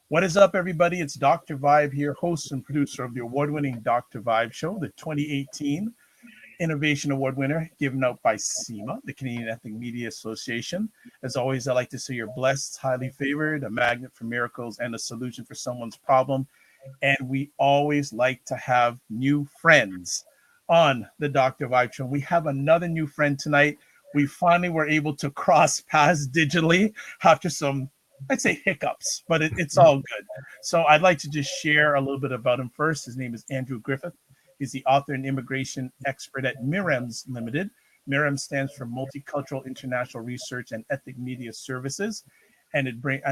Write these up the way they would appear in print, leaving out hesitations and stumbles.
What is up, everybody? It's Dr. Vibe here, host and producer of the award-winning Dr. Vibe Show, the 2018 Innovation Award winner, given out by CIMA, the Canadian Ethnic Media Association. As always, I like to say you're blessed, highly favored, a magnet for miracles, and a solution for someone's problem. And we always like to have new friends on the Dr. Vibe Show. We have another new friend tonight. We finally were able to cross paths digitally after some, I'd say, hiccups, but it's all good. So I'd like to just share a little bit about him first. His name is Arthur Griffith. He's the author and immigration expert at MIREMS Limited. MIREMS stands for Multicultural International Research and Ethnic Media Services. And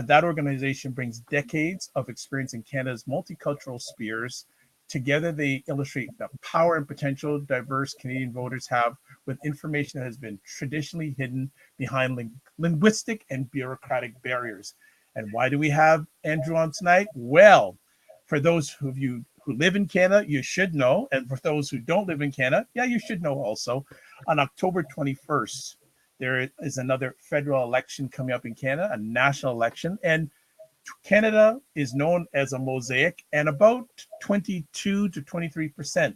that organization brings decades of experience in Canada's multicultural spheres. Together, they illustrate the power and potential diverse Canadian voters have with information that has been traditionally hidden behind linguistic and bureaucratic barriers. And why do we have Andrew on tonight? Well, for those of you who live in Canada, you should know. And for those who don't live in Canada, yeah, you should know also. On October 21st, there is another federal election coming up in Canada, a national election. And Canada is known as a mosaic, and about 22 to 23%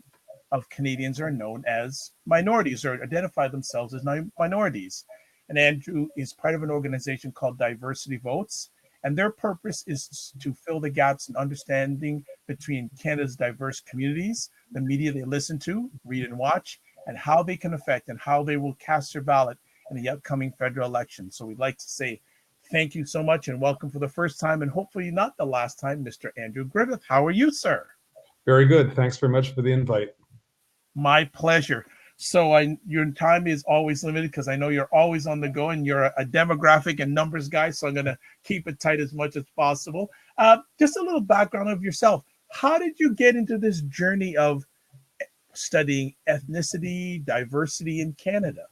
of Canadians are known as minorities or identify themselves as minorities. And Andrew is part of an organization called Diversity Votes, and their purpose is to fill the gaps in understanding between Canada's diverse communities, the media they listen to, read, and watch, and how they can affect and how they will cast their ballot in the upcoming federal election. So we'd like to say thank you so much and welcome for the first time and hopefully not the last time, Mr. Arthur Griffith. How are you, sir? Very good. Thanks very much for the invite. My pleasure. So your time is always limited because I know you're always on the go and you're a demographic and numbers guy. So I'm going to keep it tight as much as possible. Just a little background of yourself. How did you get into this journey of studying ethnicity, diversity in Canada?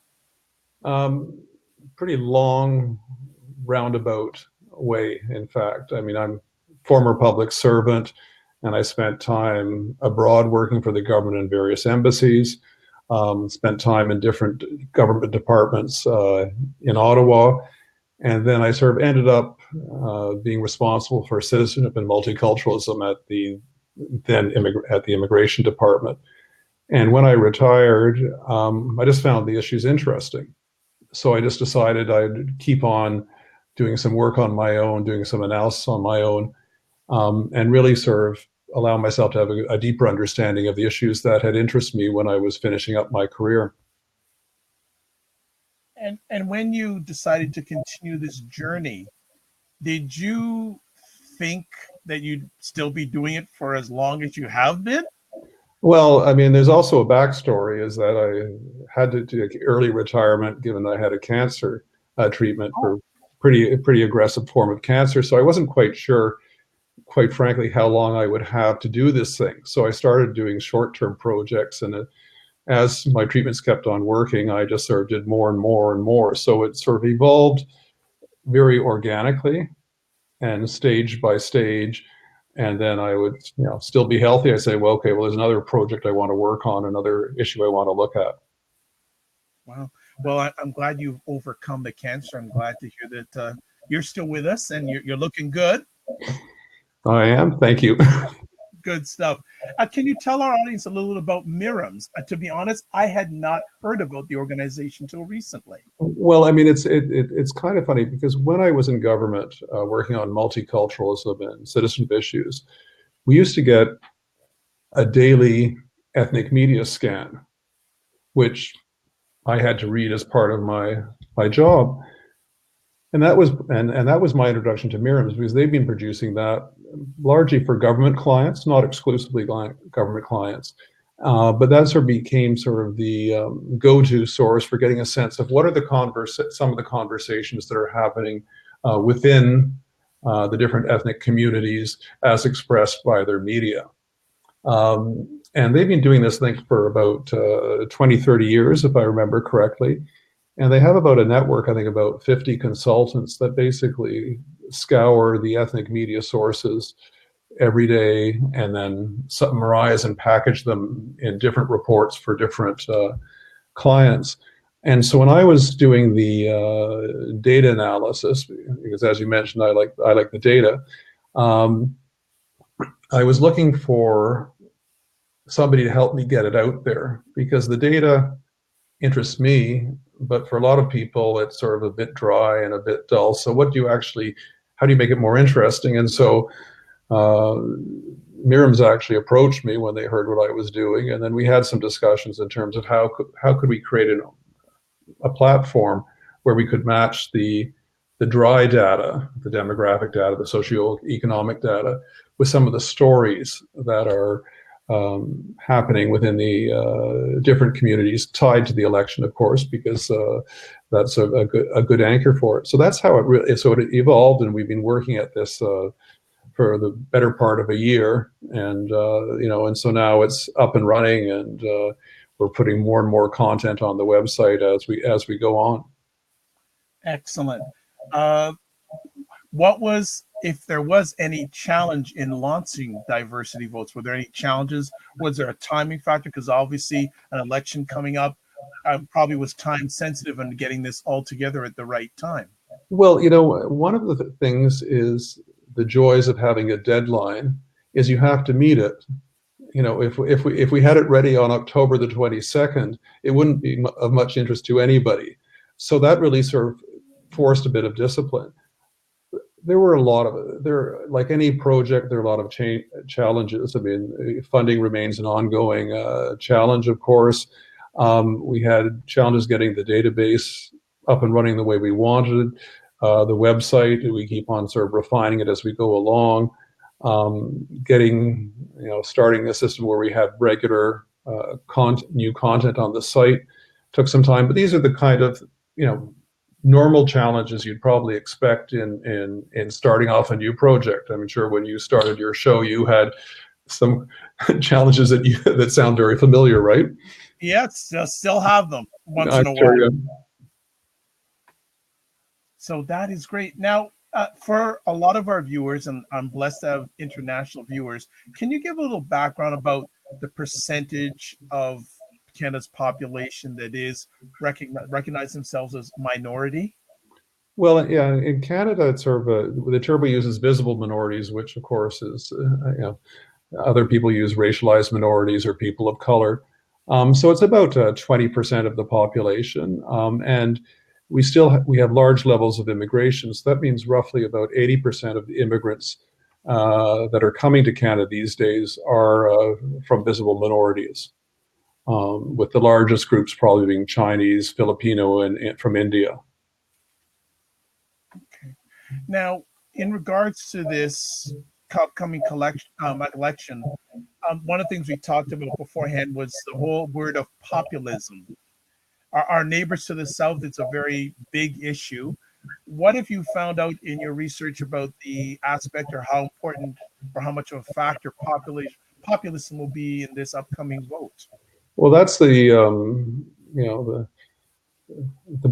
Pretty long roundabout way, in fact. I mean, I'm former public servant, and I spent time abroad working for the government in various embassies, spent time in different government departments in Ottawa, and then I sort of ended up being responsible for citizenship and multiculturalism at the immigration department. And when I retired, I just found the issues interesting. So I just decided I'd keep on doing some work on my own, doing some analysis on my own, and really sort of allow myself to have a deeper understanding of the issues that had interested me when I was finishing up my career. And when you decided to continue this journey, did you think that you'd still be doing it for as long as you have been? Well, I mean, there's also a backstory, is that I had to take early retirement given that I had a cancer treatment for pretty aggressive form of cancer. So I wasn't quite sure, quite frankly, how long I would have to do this thing. So I started doing short-term projects, and as my treatments kept on working, I just sort of did more and more and more. So it sort of evolved very organically and stage by stage. And then I would, still be healthy. I say, well, okay, well, there's another project I want to work on, another issue I want to look at. Wow. Well, I'm glad you've overcome the cancer. I'm glad to hear that you're still with us and you're looking good. I am. Thank you. Good stuff. Can you tell our audience a little bit about MIREMS? To be honest, I had not heard about the organization until recently. Well, I mean, it's kind of funny because when I was in government working on multiculturalism and citizenship issues, we used to get a daily ethnic media scan, which I had to read as part of my job. And that was my introduction to MIREMS, because they've been producing that largely for government clients, not exclusively government clients. But that sort of became sort of the go-to source for getting a sense of what are some of the conversations that are happening within the different ethnic communities as expressed by their media. And they've been doing this, I think, for about 20, 30 years, if I remember correctly. And they have about a network, I think about 50 consultants that basically scour the ethnic media sources every day and then summarize and package them in different reports for different clients. And so when I was doing the data analysis, because as you mentioned, I like the data, Um, I was looking for somebody to help me get it out there because the data interests me, but for a lot of people, it's sort of a bit dry and a bit dull. So how do you make it more interesting? And so uh, Miriam's actually approached me when they heard what I was doing, and then we had some discussions in terms of how could we create a platform where we could match the dry data, the demographic data, the socioeconomic data, with some of the stories that are happening within the different communities tied to the election, of course, because that's a good anchor for it. So that's how it evolved, and we've been working at this for the better part of a year, and and so now it's up and running, and we're putting more and more content on the website as we go on. Excellent. If there was any challenge in launching diversity votes, were there any challenges? Was there a timing factor? Because obviously an election coming up probably was time sensitive and getting this all together at the right time. Well, one of the things is the joys of having a deadline is you have to meet it. If we had it ready on October the 22nd, it wouldn't be of much interest to anybody. So that really sort of forced a bit of discipline. There were like any project, there are a lot of challenges. I mean, funding remains an ongoing challenge, of course. We had challenges getting the database up and running the way we wanted. The website, we keep on sort of refining it as we go along. Starting a system where we had regular new content on the site took some time. But these are the kind of, normal challenges you'd probably expect in starting off a new project. I'm sure when you started your show, you had some challenges that sound very familiar, right? Yes, still have them once in a while. Yeah. So that is great. Now, for a lot of our viewers, and I'm blessed to have international viewers, can you give a little background about the percentage of Canada's population that is recognize themselves as minority? Well, yeah, in Canada, it's sort of the term we use is visible minorities, which of course is, other people use racialized minorities or people of color. So it's about 20% of the population, and we have large levels of immigration. So that means roughly about 80% of the immigrants that are coming to Canada these days are from visible minorities. With the largest groups probably being Chinese, Filipino, and from India. Okay. Now, in regards to this upcoming election, one of the things we talked about beforehand was the whole word of populism. Our neighbors to the south, it's a very big issue. What have you found out in your research about the aspect or how important or how much of a factor populism will be in this upcoming vote? Well, that's the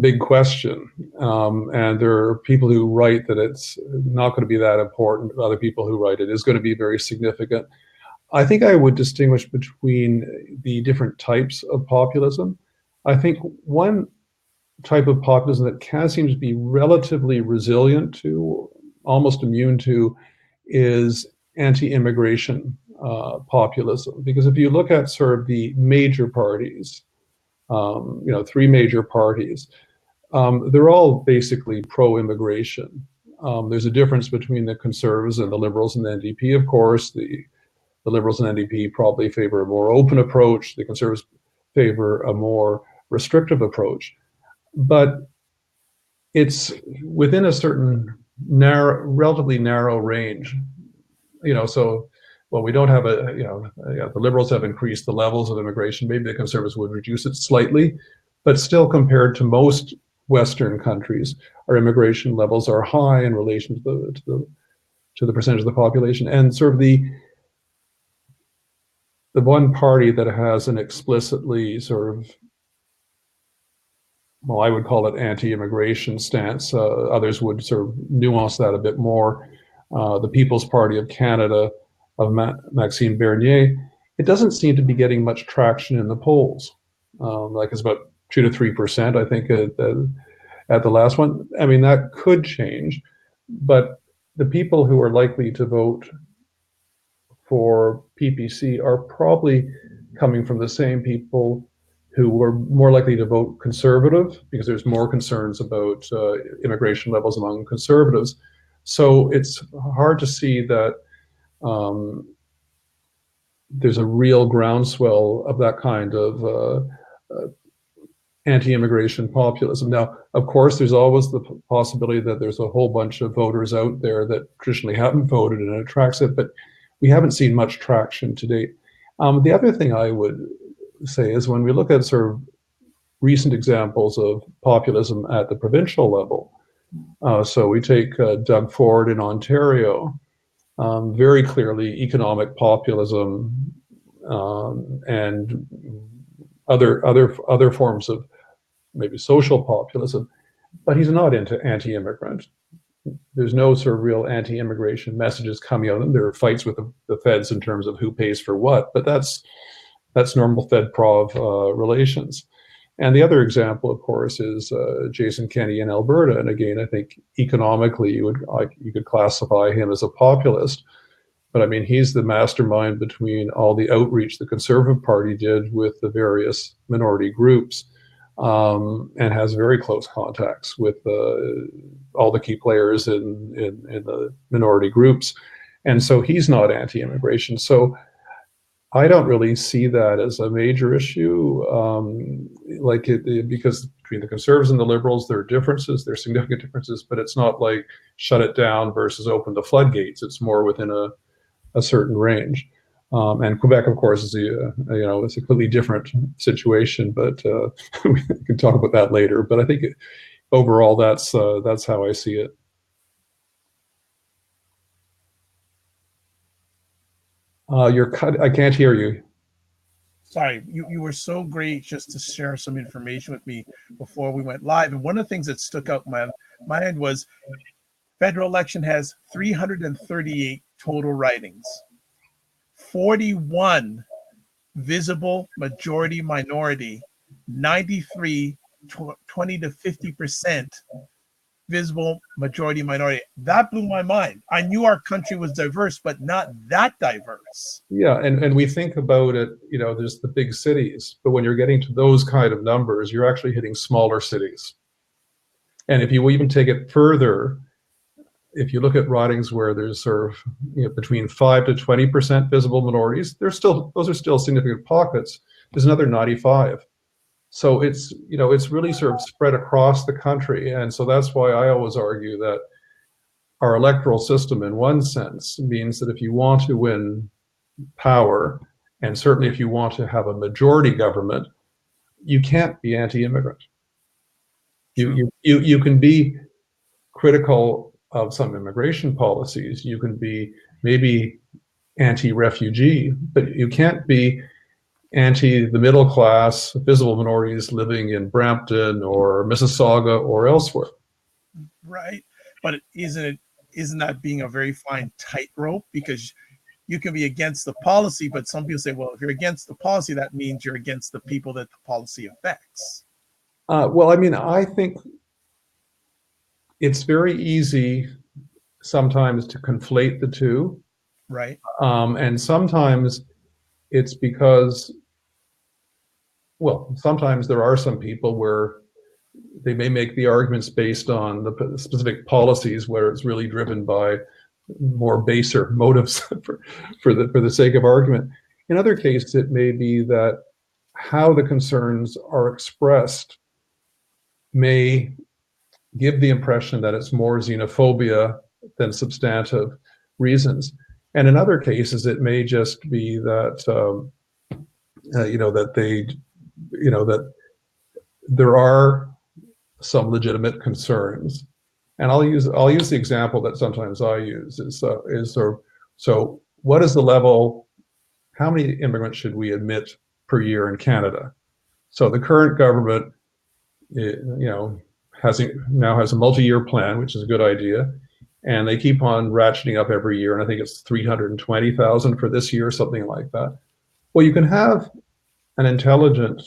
big question, and there are people who write that it's not going to be that important. Other people who write it is going to be very significant. I think I would distinguish between the different types of populism. I think one type of populism that seems to be relatively resilient to, almost immune to, is anti-immigration populism. Because if you look at sort of the major parties, three major parties, they're all basically pro-immigration. There's a difference between the Conservatives and the Liberals and the NDP, of course. The Liberals and NDP probably favor a more open approach. The Conservatives favor a more restrictive approach. But it's within a certain relatively narrow range. So well, we don't have the Liberals have increased the levels of immigration. Maybe the Conservatives would reduce it slightly, but still compared to most Western countries, our immigration levels are high in relation to the percentage of the population. And sort of the one party that has an explicitly sort of, well, I would call it anti-immigration stance. Others would sort of nuance that a bit more. The People's Party of Canada, of Maxime Bernier, it doesn't seem to be getting much traction in the polls. Like it's about 2 to 3%, I think, at the last one. I mean, that could change, but the people who are likely to vote for PPC are probably coming from the same people who were more likely to vote conservative, because there's more concerns about immigration levels among conservatives. So it's hard to see that there's a real groundswell of that kind of anti-immigration populism. Now, of course, there's always the possibility that there's a whole bunch of voters out there that traditionally haven't voted and it attracts it, but we haven't seen much traction to date. The other thing I would say is when we look at sort of recent examples of populism at the provincial level, so we take Doug Ford in Ontario, very clearly economic populism and other forms of maybe social populism, but he's not into anti-immigrant. There's no sort of real anti-immigration messages coming out of them. There are fights with the feds in terms of who pays for what, but that's normal Fed-Prov relations. And the other example, of course, is Jason Kenney in Alberta. And again, I think economically you could classify him as a populist. But I mean, he's the mastermind between all the outreach the Conservative Party did with the various minority groups, and has very close contacts with all the key players in the minority groups. And so he's not anti-immigration. So I don't really see that as a major issue, because between the Conservatives and the Liberals, there are differences, there are significant differences, but it's not like shut it down versus open the floodgates. It's more within a certain range. And Quebec, of course, is it's a completely different situation, but we can talk about that later. But I think overall, that's how I see it. You're cut. I can't hear you. Sorry, you were so great just to share some information with me before we went live. And one of the things that stuck out in my mind was federal election has 338 total writings, 41 visible majority minority, 93 20 to 50% visible majority minority. That blew my mind. I knew our country was diverse, but not that diverse. Yeah, and we think about it, there's the big cities, but when you're getting to those kind of numbers, you're actually hitting smaller cities. And if you even take it further, if you look at ridings where there's sort of between 5 to 20% visible minorities, those are still significant pockets. There's another 95. So it's really sort of spread across the country. And so that's why I always argue that our electoral system in one sense means that if you want to win power, and certainly if you want to have a majority government, you can't be anti-immigrant. You can be critical of some immigration policies. You can be maybe anti-refugee, but you can't be anti the middle class, visible minorities living in Brampton or Mississauga or elsewhere. Right, but isn't that being a very fine tightrope? Because you can be against the policy, but some people say, well, if you're against the policy, that means you're against the people that the policy affects. Well, I mean, I think it's very easy sometimes to conflate the two. Right. And sometimes it's because, well, sometimes there are some people where they may make the arguments based on the specific policies where it's really driven by more baser motives for the sake of argument. In other cases, it may be that how the concerns are expressed may give the impression that it's more xenophobia than substantive reasons. And in other cases, it may just be that that there are some legitimate concerns. And I'll use the example that sometimes I use is so what is the level? How many immigrants should we admit per year in Canada? So the current government, has a multi-year plan, which is a good idea, and they keep on ratcheting up every year. And I think it's 320,000 for this year, something like that. Well, you can have an intelligent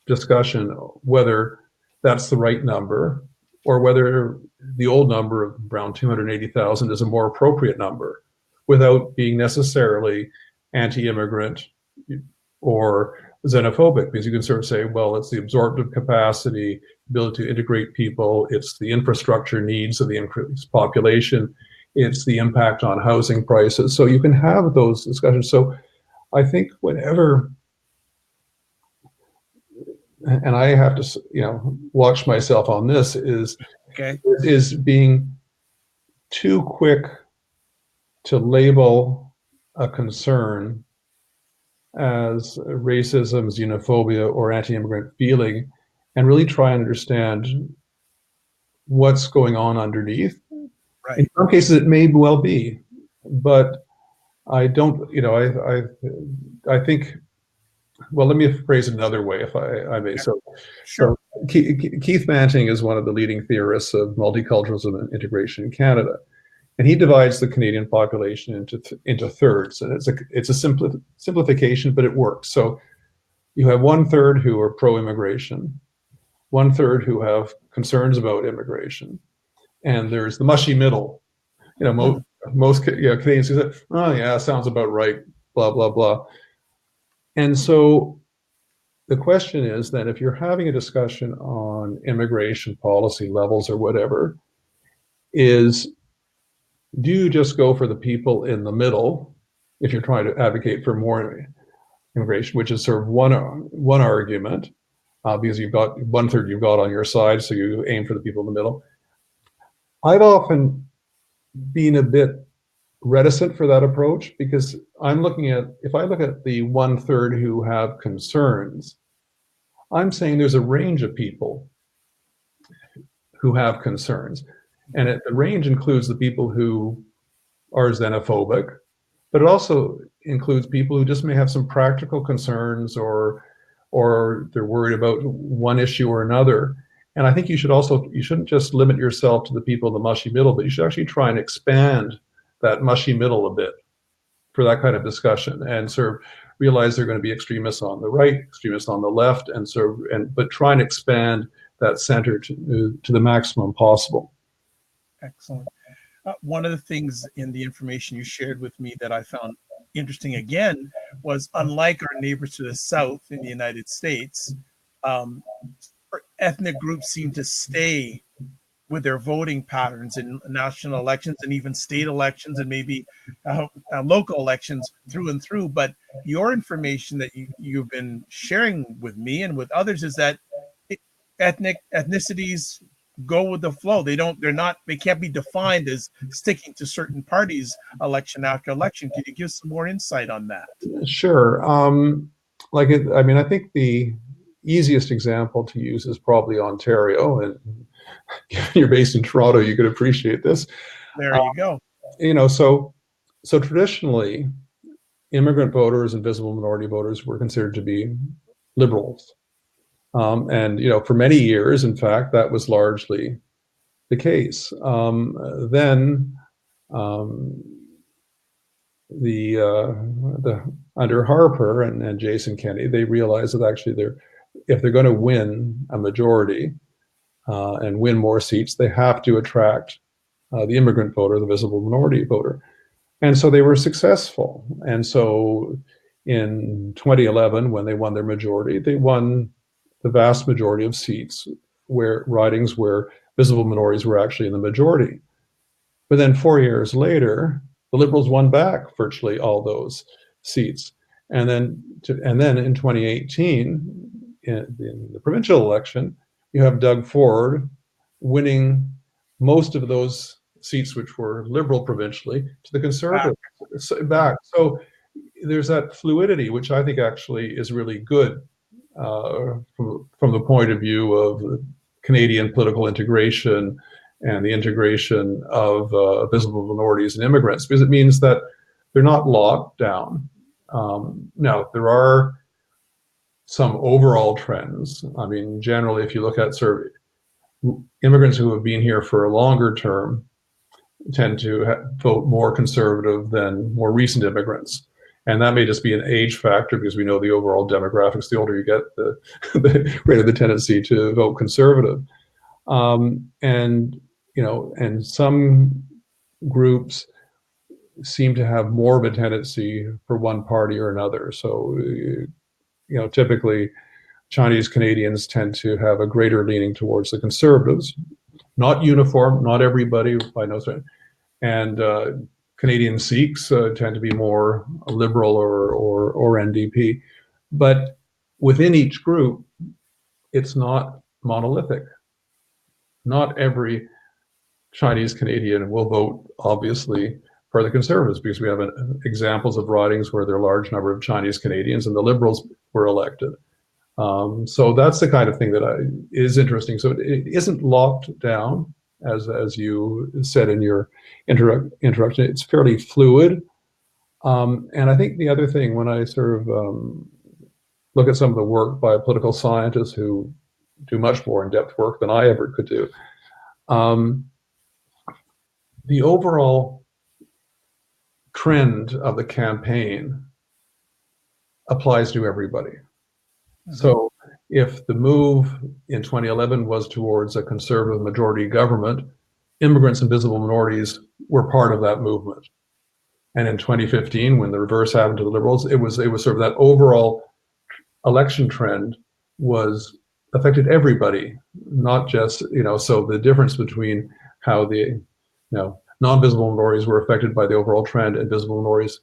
discussion whether that's the right number, or whether the old number of around 280,000 is a more appropriate number without being necessarily anti-immigrant or xenophobic, because you can sort of say, well, it's the absorptive capacity, ability to integrate people, it's the infrastructure needs of the increased population, it's the impact on housing prices. So you can have those discussions. So I think whenever, and I have to, watch myself on this, is being too quick to label a concern as racism, xenophobia, or anti-immigrant feeling, and really try and understand what's going on underneath. Right. In some cases, it may well be, but I don't, I think, well, let me phrase it another way, if I may. Sure. So Keith Manting is one of the leading theorists of multiculturalism and integration in Canada. And he divides the Canadian population into thirds, and it's a simplification, but it works. So you have 1/3 who are pro-immigration, 1/3 who have concerns about immigration, and there's the mushy middle. Most Canadians who say, "Oh yeah, sounds about right," blah blah blah. And so the question is then, if you're having a discussion on immigration policy levels or whatever, do you just go for the people in the middle if you're trying to advocate for more immigration, which is sort of one argument, because you've got 1/3 you've got on your side, so you aim for the people in the middle. I've often been a bit reticent for that approach, because if I look at the 1/3 who have concerns, I'm saying there's a range of people who have concerns. And the range includes the people who are xenophobic, but it also includes people who just may have some practical concerns, or they're worried about one issue or another. And I think you shouldn't just limit yourself to the people in the mushy middle, but you should actually try and expand that mushy middle a bit for that kind of discussion, and sort of realize there are going to be extremists on the right, extremists on the left, but try and expand that center to the maximum possible. Excellent. One of the things in the information you shared with me that I found interesting again was, unlike our neighbors to the south in the United States, ethnic groups seem to stay with their voting patterns in national elections and even state elections, and maybe local elections through and through. But your information that you've been sharing with me and with others is that ethnicities go with the flow. They can't be defined as sticking to certain parties election after election. Can you give some more insight on that? Sure. I think the easiest example to use is probably Ontario, and given you're based in Toronto, you could appreciate this. There you go. So traditionally, immigrant voters and visible minority voters were considered to be liberals. And for many years, in fact, that was largely the case. Then under Harper and Jason Kenney, they realized that actually if they're going to win a majority and win more seats, they have to attract the immigrant voter, the visible minority voter. And so they were successful. And so in 2011, when they won their majority, they won the vast majority of seats ridings where visible minorities were actually in the majority. But then 4 years later, the Liberals won back virtually all those seats. And then in 2018, in the provincial election, you have Doug Ford winning most of those seats which were Liberal provincially to the Conservative back. So there's that fluidity, which I think actually is really good from the point of view of Canadian political integration and the integration of visible minorities and immigrants, because it means that they're not locked down. Now, there are some overall trends. I mean, generally, if you look at sort of immigrants who have been here for a longer term tend to vote more conservative than more recent immigrants. And that may just be an age factor, because we know the overall demographics, the older you get, the greater the tendency to vote conservative. And and some groups seem to have more of a tendency for one party or another. So, typically Chinese Canadians tend to have a greater leaning towards the Conservatives, not uniform, not everybody by no stretch. And Canadian Sikhs tend to be more liberal or NDP. But within each group, it's not monolithic. Not every Chinese Canadian will vote, obviously, for the Conservatives, because we have examples of ridings where there are a large number of Chinese Canadians and the Liberals were elected. So that's the kind of thing that is interesting. So it isn't locked down, as you said in your introduction. It's fairly fluid. And I think the other thing, when I sort of look at some of the work by political scientists who do much more in-depth work than I ever could do, the overall trend of the campaign applies to everybody. Mm-hmm. So if the move in 2011 was towards a conservative majority government, immigrants and visible minorities were part of that movement. And in 2015, when the reverse happened to the Liberals, it was sort of that overall election trend was affected everybody, not just, so the difference between how the non-visible minorities were affected by the overall trend and visible minorities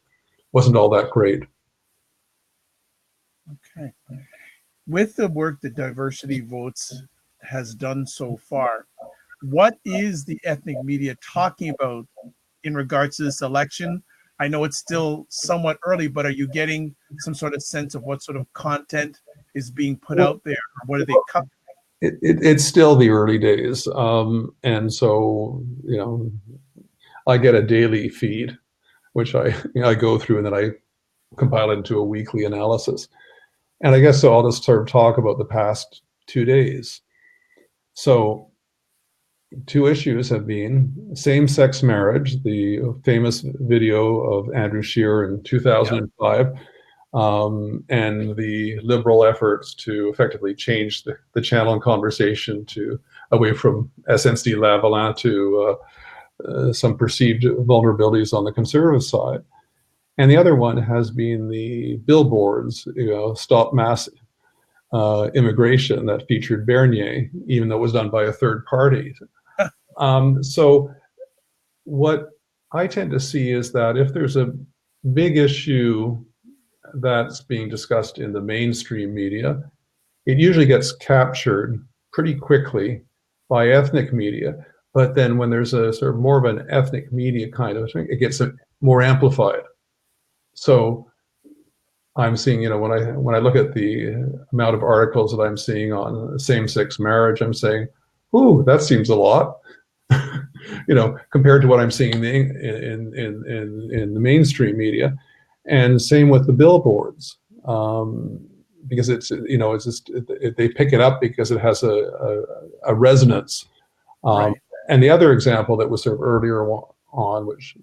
wasn't all that great. Okay. With the work that Diversity Votes has done so far, what is the ethnic media talking about in regards to this election? I know it's still somewhat early, but are you getting some sort of sense of what sort of content is being put out there? What are they covering? It's still the early days. And so, I get a daily feed, which I go through, and then I compile it into a weekly analysis. And I guess so I'll just sort of talk about the past 2 days. So 2 issues have been same-sex marriage, the famous video of Andrew Scheer in 2005, and the Liberal efforts to effectively change the channel and conversation away from SNC-Lavalin to some perceived vulnerabilities on the Conservative side. And the other one has been the billboards, Stop Mass Immigration, that featured Bernier, even though it was done by a third party. So what I tend to see is that if there's a big issue that's being discussed in the mainstream media, it usually gets captured pretty quickly by ethnic media. But then when there's a sort of more of an ethnic media kind of thing, it gets more amplified. So I'm seeing, when I look at the amount of articles that I'm seeing on same-sex marriage, I'm saying, ooh, that seems a lot, compared to what I'm seeing in the mainstream media. And same with the billboards, because it's just they pick it up because it has a resonance. Right. And the other example that was sort of earlier on, which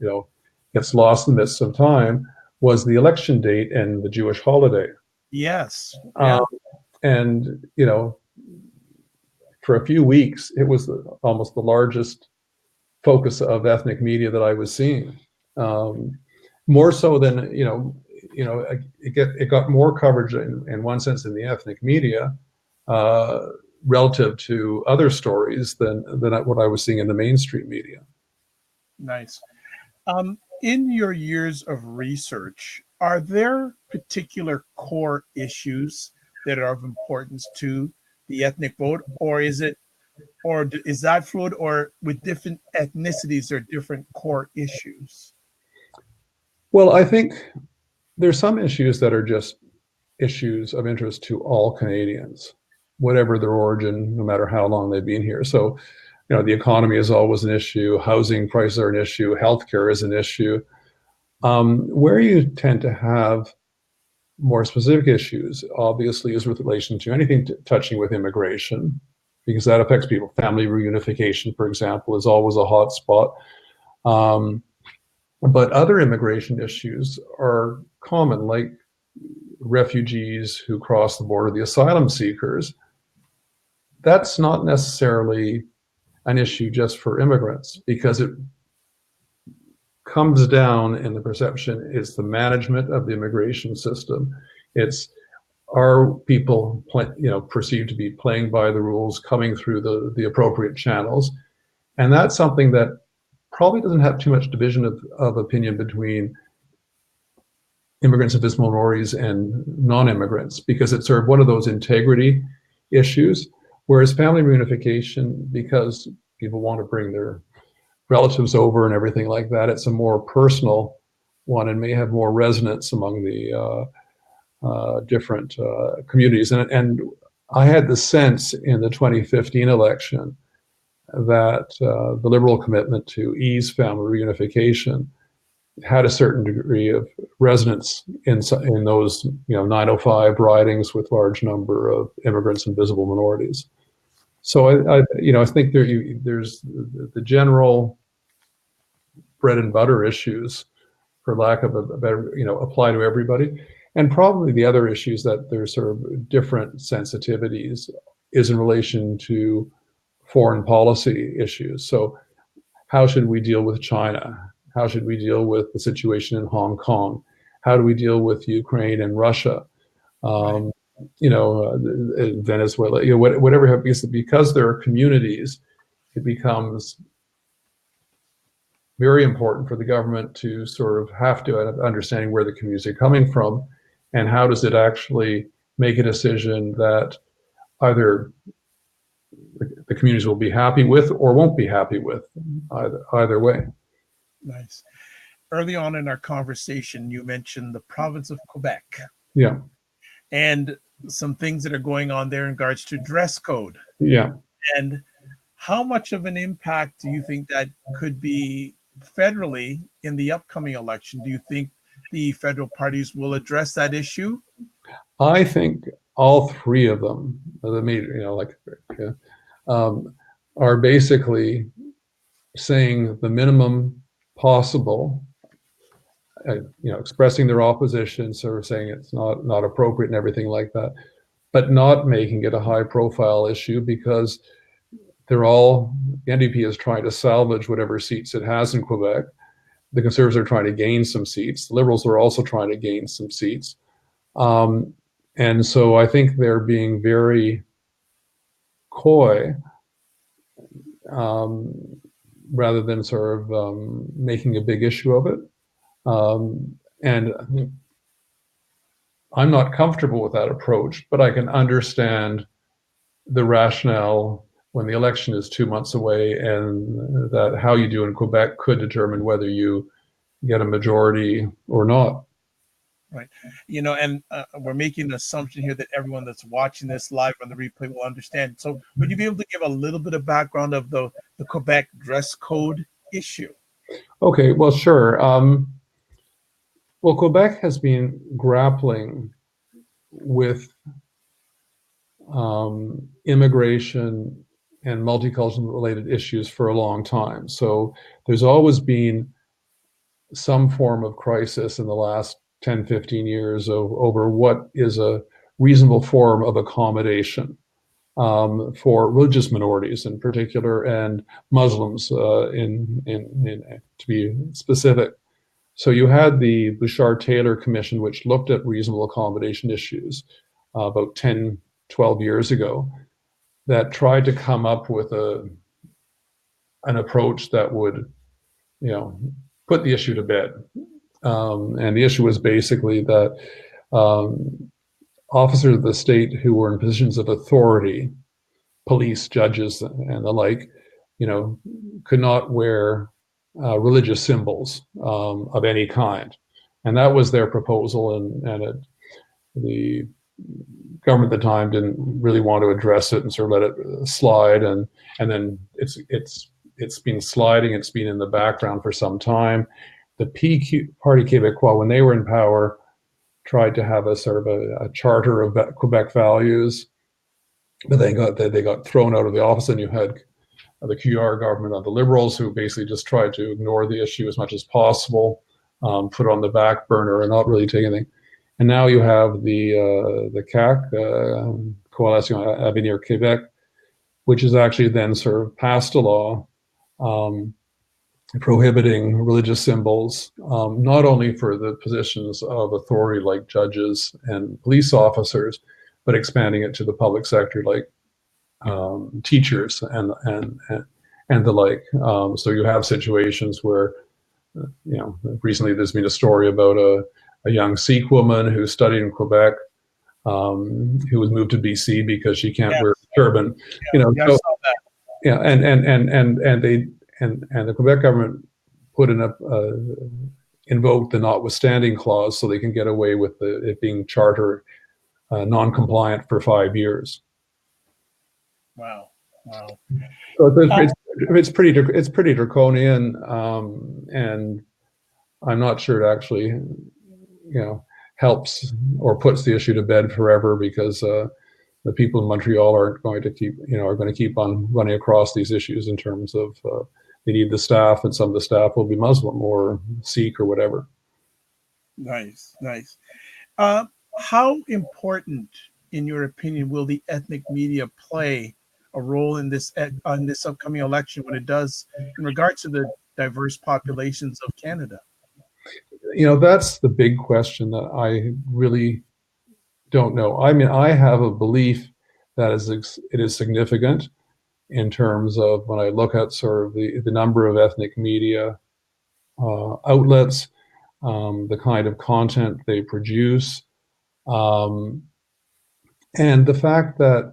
gets lost in the midst of time, was the election date and the Jewish holiday. Yes. Yeah. And for a few weeks, it was almost the largest focus of ethnic media that I was seeing. More so than it got more coverage in one sense in the ethnic media relative to other stories than what I was seeing in the mainstream media. Nice. In your years of research, are there particular core issues that are of importance to the ethnic vote, or is that fluid, or with different ethnicities there are different core issues? Well, I think there's some issues that are just issues of interest to all Canadians, whatever their origin, no matter how long they've been here. So, the economy is always an issue, housing prices are an issue, healthcare is an issue. Where you tend to have more specific issues, obviously, is with relation to anything touching with immigration, because that affects people. Family reunification, for example, is always a hot spot. But other immigration issues are common, like refugees who cross the border, the asylum seekers. that's not necessarily an issue just for immigrants, because it comes down in the perception it's the management of the immigration system. It's, are people perceived to be playing by the rules, coming through the appropriate channels? And that's something that probably doesn't have too much division of opinion between immigrants and visible minorities and non-immigrants, because it's sort of one of those integrity issues. Whereas family reunification, because people want to bring their relatives over and everything like that, it's a more personal one and may have more resonance among the different communities. And I had the sense in the 2015 election that the Liberal commitment to ease family reunification had a certain degree of resonance in those 905 ridings with large number of immigrants and visible minorities. So I think there's the general bread and butter issues, for lack of a better, apply to everybody. And probably the other issues that there's sort of different sensitivities is in relation to foreign policy issues. So how should we deal with China? How should we deal with the situation in Hong Kong? How do we deal with Ukraine and Russia? Right. Venezuela, whatever, because there are communities, it becomes very important for the government to sort of have to understanding where the communities are coming from, and how does it actually make a decision that either the communities will be happy with or won't be happy with, either way. Nice. Early on in our conversation, you mentioned the province of Quebec. Yeah. And some things that are going on there in regards to dress code. Yeah. And how much of an impact do you think that could be federally in the upcoming election? Do you think the federal parties will address that issue? I think all three of them, are basically saying the minimum possible, expressing their opposition, sort of saying it's not appropriate and everything like that, but not making it a high profile issue, because the NDP is trying to salvage whatever seats it has in Quebec. The Conservatives are trying to gain some seats. The Liberals are also trying to gain some seats. And so I think they're being very coy, rather than sort of making a big issue of it. And I'm not comfortable with that approach, but I can understand the rationale when the election is 2 months away, and that how you do in Quebec could determine whether you get a majority or not. Right. And we're making an assumption here that everyone that's watching this live on the replay will understand. So would you be able to give a little bit of background of the Quebec dress code issue? Okay, well, sure. Well, Quebec has been grappling with immigration and multicultural related issues for a long time. So there's always been some form of crisis in the last 10, 15 years over what is a reasonable form of accommodation for religious minorities in particular, and Muslims to be specific. So you had the Bouchard-Taylor Commission, which looked at reasonable accommodation issues about 10, 12 years ago, that tried to come up with an approach that would, put the issue to bed. And the issue was basically that officers of the state who were in positions of authority, police, judges, and the like, could not wear religious symbols of any kind. And that was their proposal, and the government at the time didn't really want to address it and sort of let it slide. And then it's been sliding. It's been in the background for some time. The Parti Québécois, when they were in power, tried to have a sort of a charter of Quebec values, but they got thrown out of the office, and you had the QR government of the Liberals, who basically just tried to ignore the issue as much as possible, put it on the back burner and not really take anything. And now you have the CAQ, Coalition Avenir Québec, which has actually then sort of passed a law prohibiting religious symbols, not only for the positions of authority like judges and police officers, but expanding it to the public sector like teachers and the like. So you have situations where, recently there's been a story about a young Sikh woman who studied in Quebec, who was moved to BC because she can't wear a turban. I saw that. Yeah, and the Quebec government put in invoked the notwithstanding clause so they can get away with it being charter non-compliant for 5 years. Wow. So it's pretty draconian, and I'm not sure it actually helps or puts the issue to bed forever, because the people in Montreal are going to keep on running across these issues in terms of they need the staff, and some of the staff will be Muslim or Sikh or whatever. Nice. How important, in your opinion, will the ethnic media play a role in this upcoming election when it does in regards to the diverse populations of Canada? That's the big question that I really don't know. I mean, I have a belief that it is significant in terms of when I look at sort of the number of ethnic media outlets, the kind of content they produce, and the fact that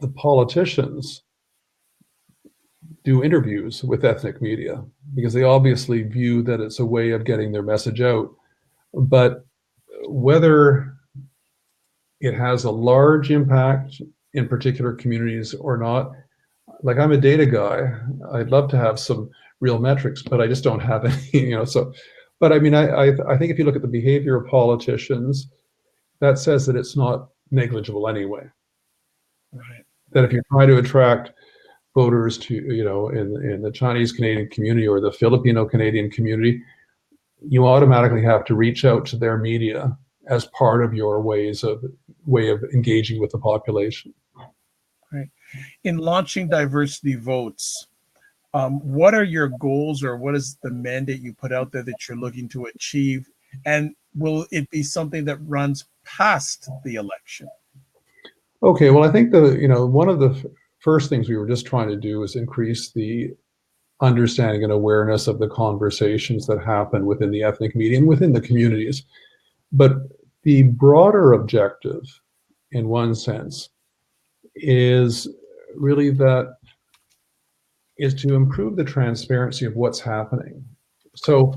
the politicians do interviews with ethnic media, because they obviously view that it's a way of getting their message out. But whether it has a large impact in particular communities or not, like, I'm a data guy. I'd love to have some real metrics, but I just don't have any, so. But I mean, I think if you look at the behavior of politicians, that says that it's not negligible anyway. Right. That if you try to attract voters to, in the Chinese Canadian community or the Filipino Canadian community, you automatically have to reach out to their media as part of your way of engaging with the population. Right. In launching Diversity Votes, what are your goals, or what is the mandate you put out there that you're looking to achieve? And will it be something that runs past the election? Okay, well, I think one of the first things we were just trying to do is increase the understanding and awareness of the conversations that happen within the ethnic media and within the communities. But the broader objective, in one sense, is really is to improve the transparency of what's happening. So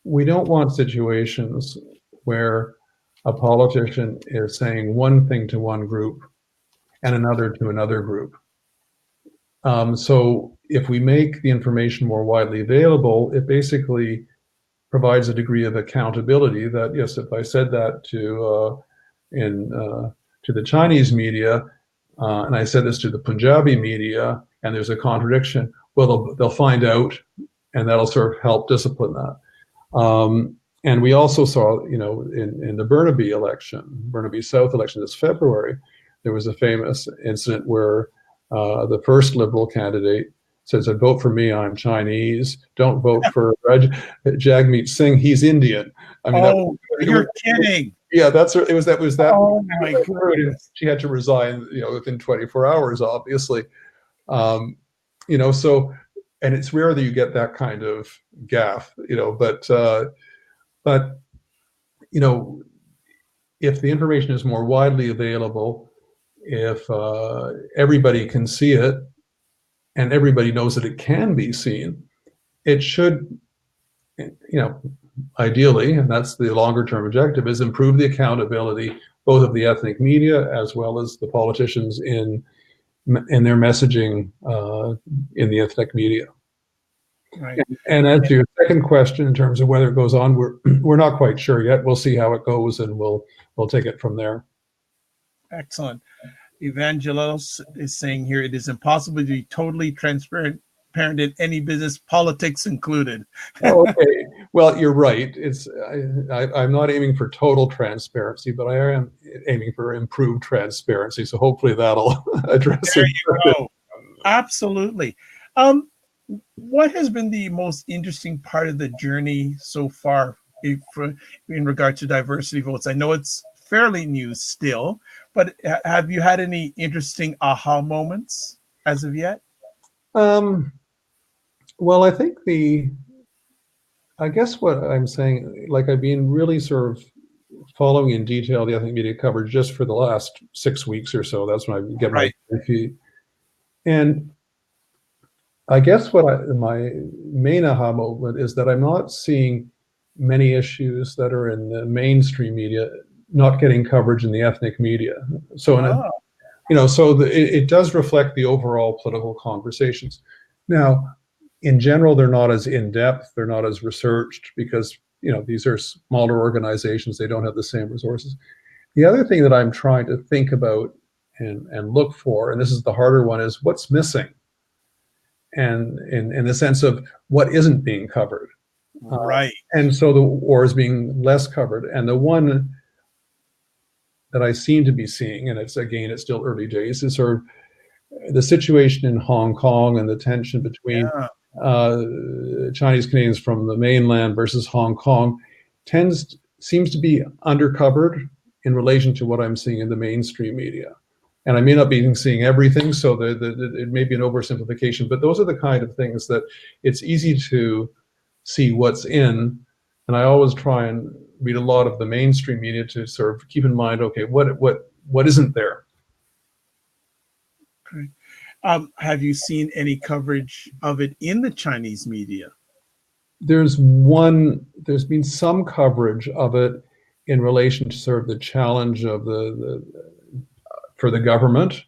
we don't want situations where a politician is saying one thing to one group and another to another group. So if we make the information more widely available, it basically provides a degree of accountability that, yes, if I said that to the Chinese media, and I said this to the Punjabi media, and there's a contradiction, well, they'll find out, and that'll sort of help discipline that. And we also saw, in the Burnaby South election this February, there was a famous incident where the first Liberal candidate said, vote for me, I'm Chinese. Don't vote for Jagmeet Singh, he's Indian. I mean, you're kidding. Yeah, it was that. Oh my goodness. She had to resign, within 24 hours, obviously. So, and it's rare that you get that kind of gaffe, but if the information is more widely available, if everybody can see it and everybody knows that it can be seen, it should, ideally, and that's the longer term objective, is improve the accountability both of the ethnic media as well as the politicians in their messaging in the ethnic media. Right. And as to your second question, in terms of whether it goes on, we're not quite sure yet. We'll see how it goes, and we'll take it from there. Excellent. Evangelos is saying here, it is impossible to be totally transparent in any business, politics included. Okay. Well, you're right. I'm not aiming for total transparency, but I am aiming for improved transparency. So hopefully that'll address There it. you go. Absolutely. Um, what has been the most interesting part of the journey so far in regard to diversity votes? I know it's fairly new still, but have you had any interesting aha moments as of yet? Um, well, I guess what I'm saying, like I've been really sort of following in detail the ethnic media coverage just for the last 6 weeks or so. That's when I get my Right. feed. And I guess my main aha moment is that I'm not seeing many issues that are in the mainstream media not getting coverage in the ethnic media. So Oh, it does reflect the overall political conversations. Now, in general, they're not as in depth, they're not as researched because these are smaller organizations; they don't have the same resources. The other thing that I'm trying to think about and look for, and this is the harder one, is what's missing, and in the sense of what isn't being covered, right. and so or is being less covered. And the one that I seem to be seeing, and it's still early days, is sort of the situation in Hong Kong and the tension between Yeah. Chinese Canadians from the mainland versus Hong Kong seems to be undercovered in relation to what I'm seeing in the mainstream media. And I may not be seeing everything, so it may be an oversimplification, but those are the kind of things that it's easy to see what's in. And I always try and read a lot of the mainstream media to sort of keep in mind, okay, what isn't there? Okay. Have you seen any coverage of it in the Chinese media? There's been some coverage of it in relation to sort of the challenge of for the government,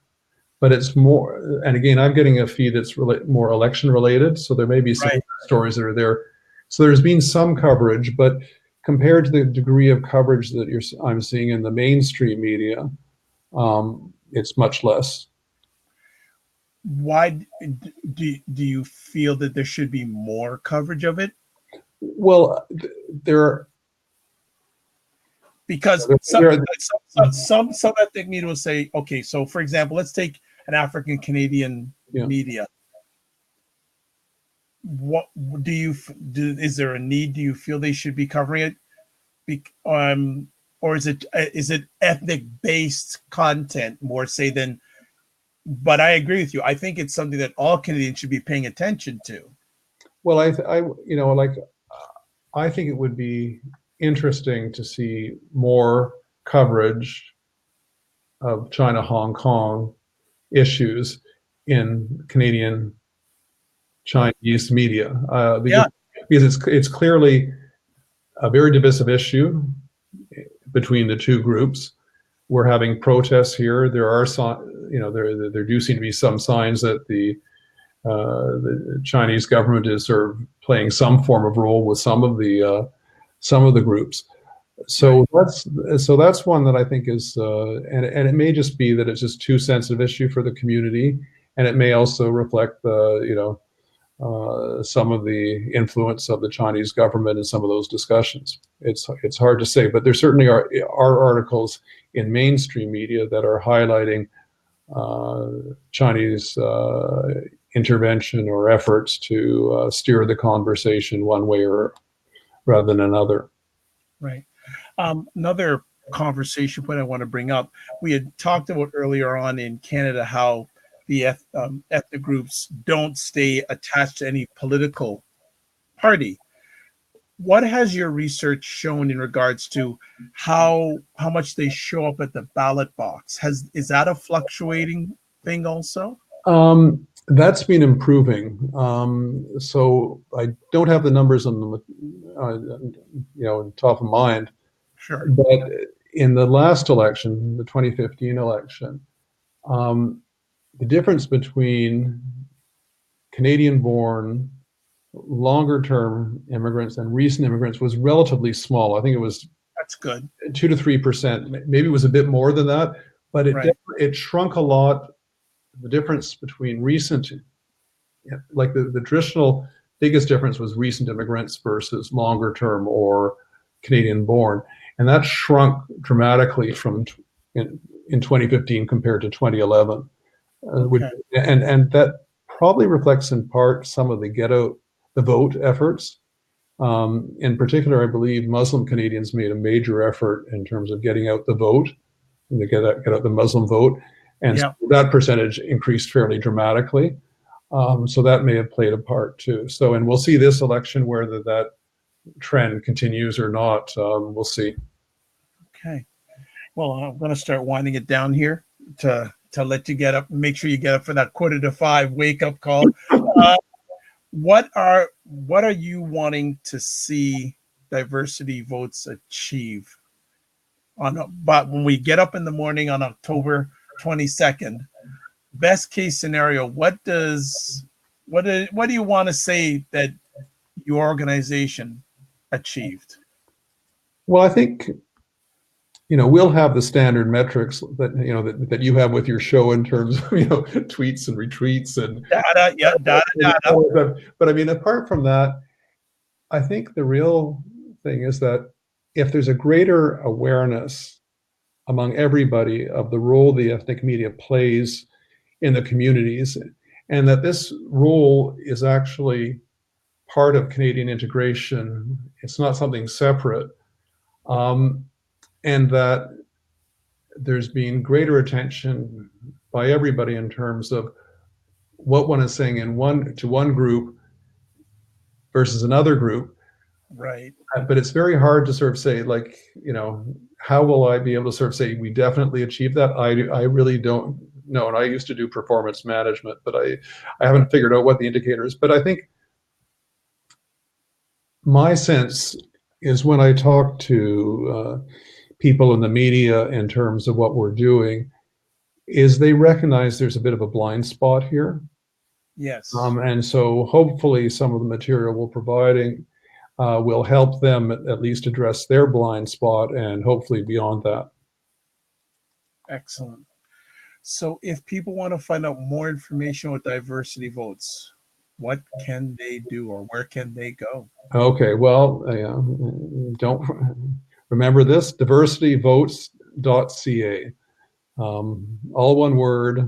but it's more, and again, I'm getting a feed that's more election related, so there may be some Right. stories that are there. So there's been some coverage, but compared to the degree of coverage that I'm seeing in the mainstream media, it's much less. Why do you feel that there should be more coverage of it? Well, there Because there are, some ethnic media will say, okay, so for example, let's take an African Canadian yeah. media. What do you do? Is there a need? Do you feel they should be covering it? Or is it ethnic based content more say than? But I agree with you. I think it's something that all Canadians should be paying attention to. Well, I think it would be interesting to see more coverage of China Hong Kong issues in Canadian Chinese media, Yeah. because it's clearly a very divisive issue between the two groups. We're having protests here. There are there do seem to be some signs that the Chinese government is sort of playing some form of role with some of the groups. So that's one that I think is, and it may just be that it's just too sensitive issue for the community, and it may also reflect some of the influence of the Chinese government in some of those discussions. It's hard to say, but there certainly are articles in mainstream media that are highlighting Chinese intervention or efforts to steer the conversation one way or rather than another. Right. Another conversation point I want to bring up. We had talked about earlier on in Canada how the ethnic groups don't stay attached to any political party. What has your research shown in regards to how much they show up at the ballot box? Is that a fluctuating thing also? That's been improving. So I don't have the numbers on the top of mind, Sure. but in the last election, the 2015 election, the difference between Canadian-born, longer-term immigrants and recent immigrants was relatively small. I think it was That's good. 2 to 3%. Maybe it was a bit more than that, but it shrunk a lot. The difference between recent, like the traditional biggest difference was recent immigrants versus longer term or Canadian born. And that shrunk dramatically in 2015 compared to 2011. Okay. And that probably reflects in part some of the get out the vote efforts. In particular, I believe Muslim Canadians made a major effort in terms of getting out the vote, and to get out the Muslim vote. And Yeah. so that percentage increased fairly dramatically. So that may have played a part too. So, and we'll see this election whether that trend continues or not. We'll see. Okay. Well, I'm going to start winding it down here to let you get up. Make sure you get up for that 4:45 wake up call. What are you wanting to see diversity votes achieve but when we get up in the morning on October 22nd, best case scenario, what do you want to say that your organization achieved? Well, I think, we'll have the standard metrics that, that you have with your show in terms of, tweets and retweets and Data, yeah, data. But I mean, apart from that, I think the real thing is that if there's a greater awareness among everybody of the role the ethnic media plays in the communities, and that this role is actually part of Canadian integration, it's not something separate, and that there's been greater attention by everybody in terms of what one is saying to one group versus another group. Right. But it's very hard to sort of say, like, how will I be able to sort of say we definitely achieved that? I really don't know. And I used to do performance management, but I haven't figured out what the indicator is. But I think my sense is when I talk to people in the media in terms of what we're doing, is they recognize there's a bit of a blind spot here. Yes. And so hopefully some of the material we're providing will help them at least address their blind spot and hopefully beyond that. Excellent. So if people want to find out more information with diversity votes, what can they do or where can they go? Okay, well, don't remember this, diversityvotes.ca. All one word,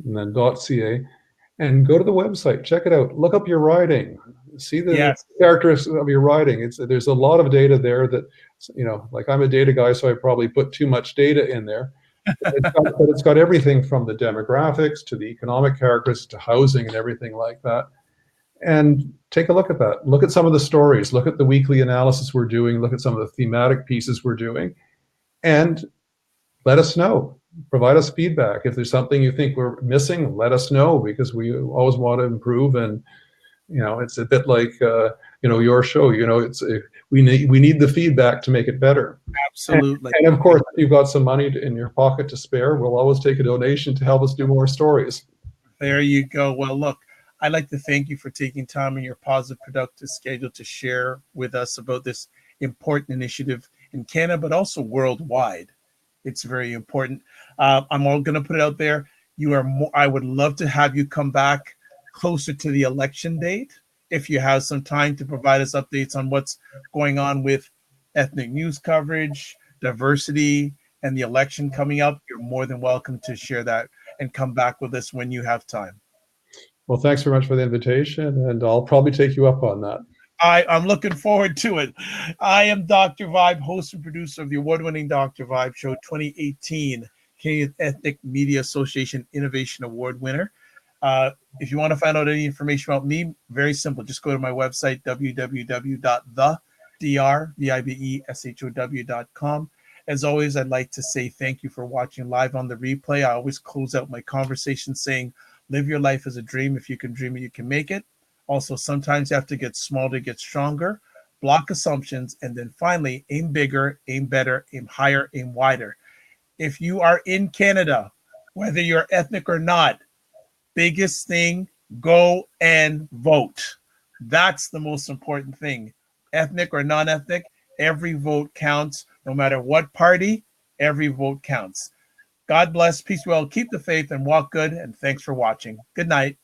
and then .ca. And go to the website, check it out, look up your riding, see the characteristics of your riding. There's a lot of data there that, like I'm a data guy, so I probably put too much data in there. But it's got everything from the demographics to the economic characteristics to housing and everything like that. And take a look at that. Look at some of the stories, look at the weekly analysis we're doing, look at some of the thematic pieces we're doing, and let us know. Provide us feedback. If there's something you think we're missing, let us know, because we always want to improve. And it's a bit like your show. We need the feedback to make it better. Absolutely. And of course, if you've got some money in your pocket to spare, we'll always take a donation to help us do more stories. There you go. Well, look, I'd like to thank you for taking time in your positive, productive schedule to share with us about this important initiative in Canada, but also worldwide. It's very important. I'm all going to put it out there. I would love to have you come back closer to the election date if you have some time to provide us updates on what's going on with ethnic news coverage, diversity, and the election coming up. You're more than welcome to share that and come back with us when you have time. Well, thanks very much for the invitation, and I'll probably take you up on that. I'm looking forward to it. I am Dr. Vibe, host and producer of the award-winning Dr. Vibe Show 2018, Canadian Ethnic Media Association Innovation Award winner. If you want to find out any information about me, very simple. Just go to my website, www.thedrvibeshow.com. As always, I'd like to say thank you for watching live on the replay. I always close out my conversation saying, live your life as a dream. If you can dream it, you can make it. Also, sometimes you have to get small to get stronger, block assumptions, and then finally, aim bigger, aim better, aim higher, aim wider. If you are in Canada, whether you're ethnic or not, biggest thing, go and vote. That's the most important thing. Ethnic or non-ethnic, every vote counts. No matter what party, every vote counts. God bless, peace, well, keep the faith, and walk good. And thanks for watching. Good night.